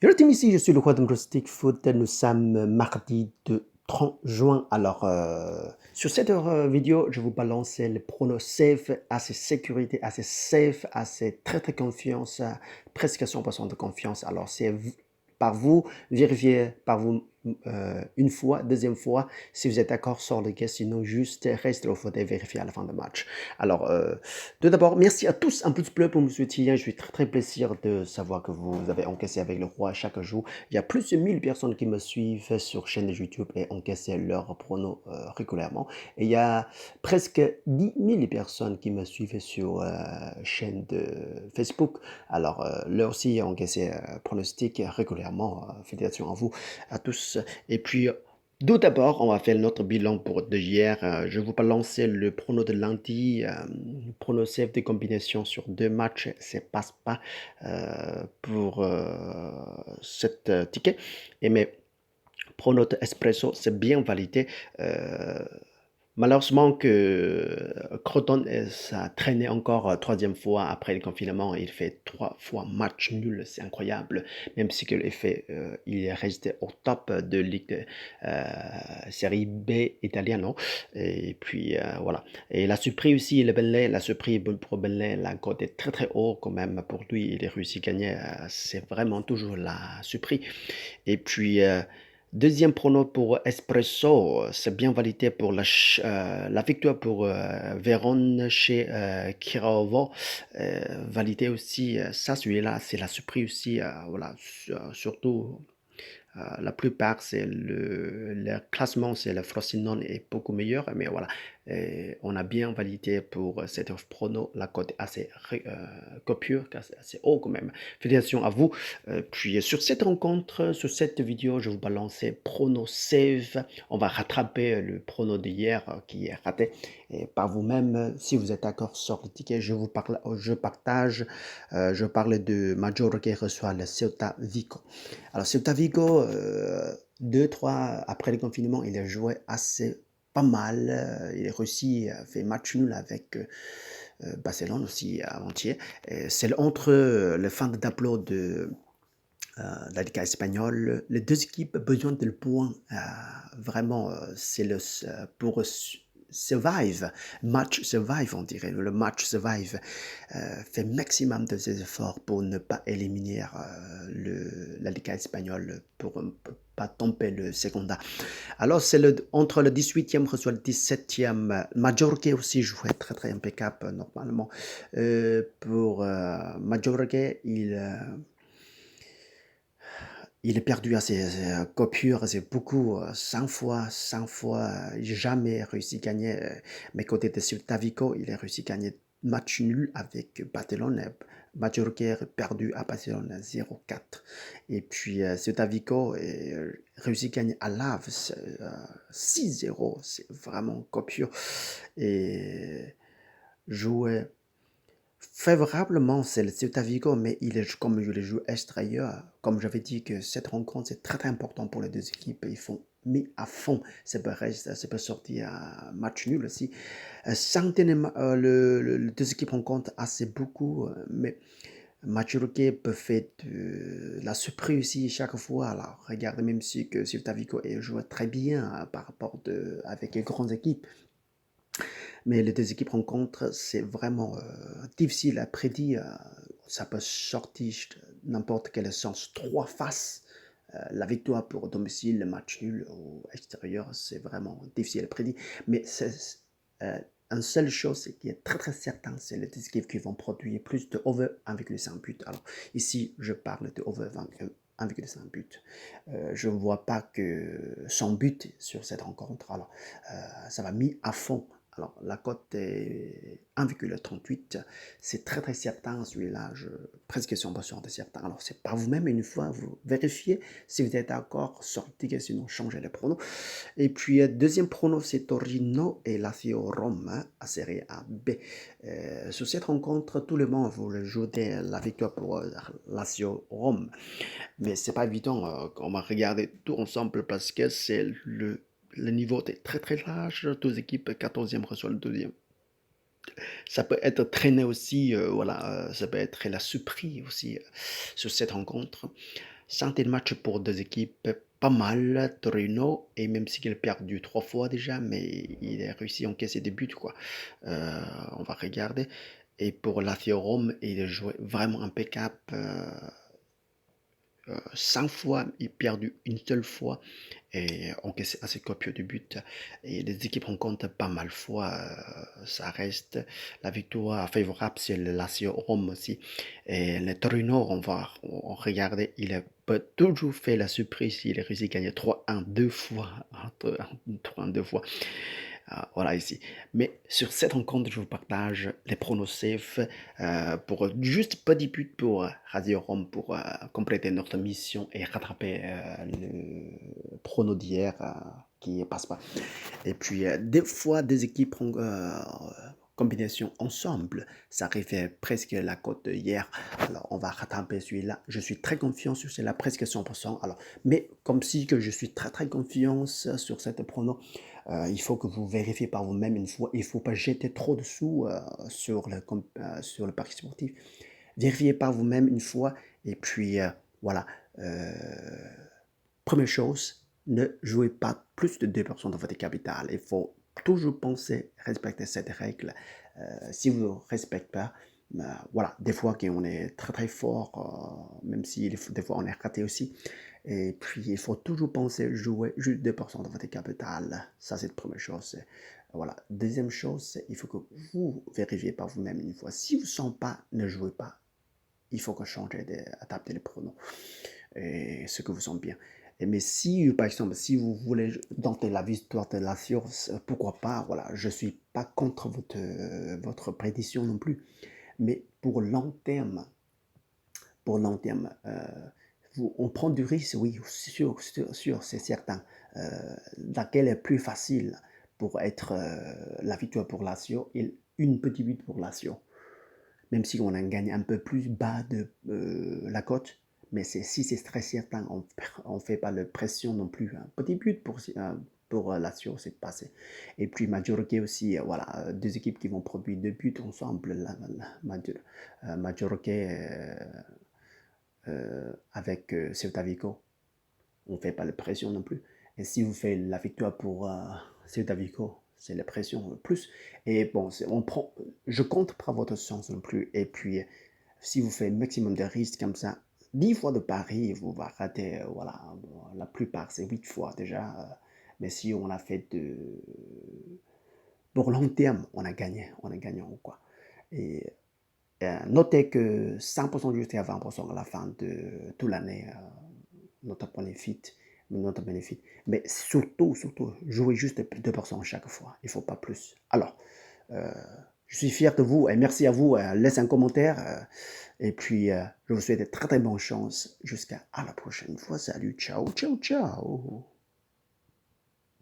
Hello team, ici je suis le roi de Stick Foot. Nous sommes mardi de 30 juin. Alors, sur cette vidéo, je vous balance le prono safe, assez sécurité, assez safe, assez très très confiance, presque 100% de confiance. Alors, c'est par vous, vérifiez par vous une fois, deuxième fois, si vous êtes d'accord sur le gars, sinon juste reste au faute et vérifier à la fin du match. Alors, tout d'abord, merci à tous un petit peu pour me soutenir. Je suis très très plaisir de savoir que vous avez encaissé avec le roi chaque jour. Il y a plus de 1000 personnes qui me suivent sur chaîne de YouTube et encaissent leurs pronos régulièrement. Et il y a presque 10 000 personnes qui me suivent sur chaîne de Facebook. Alors, là aussi, encaissé pronostics régulièrement. Félicitations à vous, à tous. Et puis, tout d'abord, on va faire notre bilan pour de hier. Je vous balance le prono de lundi. Prono safe de combination sur deux matchs, ça passe pas pour cette ticket. Et mes pronos de espresso, c'est bien validé. Euh, Malheureusement que Croton ça a traîné encore troisième fois après le confinement. Il fait trois fois match nul, c'est incroyable. Même si que l'effet, il est resté au top de Ligue euh, Série B italienne, non? Et puis voilà. Et la surprise aussi, le Benlay, la surprise pour Benlay, la cote est très très haut quand même pour lui. Il a réussi à gagner. C'est vraiment toujours la surprise. Et puis, deuxième prono pour Espresso, c'est bien validé pour la victoire pour Vérone chez Kiravo. Validé aussi, ça, celui-là, c'est la surprise aussi. Voilà, surtout la plupart, c'est le classement, c'est le Frosinone est beaucoup meilleur, mais voilà, on a bien validé pour cette prono, la cote est assez copieuse, assez haut quand même. Félicitations à vous. Puis sur cette rencontre, sur cette vidéo, je vous balance prono save. On va rattraper le prono d'hier qui est raté. Et par vous-même, si vous êtes d'accord sur le ticket, je partage, je parle de Major qui reçoit le Ceuta Vigo. Alors, Celta Vigo, 2-3 après le confinement, il a joué assez pas mal. Il a réussi à faire match nul avec Barcelone aussi avant-hier. C'est entre le fin de tableau de la Liga espagnole. Les deux équipes ont besoin de le point. Vraiment, c'est pour survive, match survive, on dirait. Le match survive fait maximum de ses efforts pour ne pas éliminer la Liga espagnole, pour ne pas tomber le seconda. Alors, c'est entre le 18e et le 17e. Majorque aussi jouait très très impeccable normalement. Pour Majorque, il est perdu à ses coupures, c'est beaucoup, 100 fois, jamais réussi à gagner. Mais côté de Celta Vigo, il a réussi à gagner match nul avec Barcelone. Majorquer perdu à Barcelone 0-4. Et puis Celta Vigo réussi à gagner à Lave 6-0. C'est vraiment copieux. Et jouer favorablement, c'est le Celta Vigo, mais comme je le joue extérieur, comme j'avais dit que cette rencontre, c'est très, très important pour les deux équipes. Ils font mis à fond. Ça peut sortir à match nul aussi. Les deux équipes rencontrent assez beaucoup, mais Machuruke peut faire de la surprise aussi chaque fois. Alors, regardez même si que Celta Vigo joue très bien par rapport avec les grandes équipes. Mais les deux équipes rencontrent, c'est vraiment difficile à prédire. Ça peut sortir n'importe quel sens. Trois faces. La victoire pour domicile, le match nul au extérieur, c'est vraiment difficile à prédire. Mais euh, une seule chose qui est très très certain, c'est les deux équipes qui vont produire plus de over 1,5 buts. Alors ici, je parle de over 1,5 buts. Je ne vois pas que son but sur cette rencontre. Alors, ça va mis à fond. Alors, la cote est 1,38. C'est très, très certain, celui-là. Presque 100% de certain. Alors, c'est par vous-même, une fois, vous vérifiez si vous êtes d'accord, sortez, sinon changez les pronos. Et puis, deuxième prono, c'est Torino et Lazio Rome, à Série A B. Sur cette rencontre, tout le monde voulait jouer la victoire pour Lazio Rome. Mais c'est pas évident, on va regarder tout ensemble parce que le niveau est très très large, deux équipes, 14e reçoit le deuxième. Ça peut être traîné aussi, voilà, ça peut être la surprise aussi sur cette rencontre. Santé de match pour deux équipes, pas mal. Torino, et même s'il a perdu 3 fois déjà, mais il a réussi à encaisser des buts, quoi. On va regarder. Et pour Lazio Rome, il a joué vraiment impeccable. 100 fois, il a perdu une seule fois et encaissé assez copieux de buts. Et les équipes rencontrent pas mal de fois, ça reste la victoire favorable, c'est le Lazio Rome aussi. Et le Torino, on regarder, il a pas toujours fait la surprise, il a réussi à gagner 3-1 deux fois, 3-1 deux fois. Voilà ici. Mais sur cette rencontre, je vous partage les pronostics pour juste petit but pour Radio Rome pour compléter notre mission et rattraper le prono d'hier qui passe pas. Et puis, des fois, des équipes ont combination ensemble. Ça arrivait presque la cote hier. Alors, on va rattraper celui-là. Je suis très confiant sur celui-là, presque 100%. Alors, mais comme si que je suis très très confiant sur cette prono, il faut que vous vérifiez par vous-même une fois. Il ne faut pas jeter trop de sous sur le pari sportif. Vérifiez par vous-même une fois. Et puis, voilà. Euh, Première chose, ne jouez pas plus de 2% de votre capital. Il faut toujours penser, respecter cette règle. Si vous ne respectez pas, voilà, des fois on est très très fort, même si des fois on est raté aussi. Et puis il faut toujours penser jouer juste 2% de votre capital. Ça c'est la première chose. Voilà. Deuxième chose, il faut que vous vérifiez par vous-même une fois. Si vous ne sentez pas, ne jouez pas. Il faut que changer, adapter les pronoms et ce que vous sentez bien. Mais si, par exemple, si vous voulez tenter la victoire de la science, pourquoi pas, voilà, je ne suis pas contre votre prédiction non plus. Mais pour long terme, on prend du risque, oui, sûr, c'est certain. Laquelle est plus facile pour être la victoire pour Lazio et une petite but pour Lazio. Même si on en gagne un peu plus bas de la cote, mais si c'est très certain, on ne fait pas de pression non plus. Un petit but pour Lazio, c'est passé. Et puis Majorque aussi, voilà, deux équipes qui vont produire deux buts ensemble. Majorque avec Celta Vigo, on ne fait pas de pression non plus. Et si vous faites la victoire pour Celta Vigo, c'est la pression plus. Et bon, je compte pas votre chance non plus. Et puis, si vous faites maximum de risques comme ça, 10 fois de pari, vous va rater, voilà, la plupart, c'est 8 fois déjà. Mais si on a fait pour long terme, on a gagné quoi. Et notez que 100% jusqu'à 20% à la fin de toute l'année, notre bénéfice. Mais surtout, jouez juste 2% chaque fois. Il ne faut pas plus. Alors, euh, je suis fier de vous et merci à vous. Laissez un commentaire. Et puis, je vous souhaite de très très bonne chance. Jusqu'à la prochaine fois. Salut, ciao, ciao, ciao.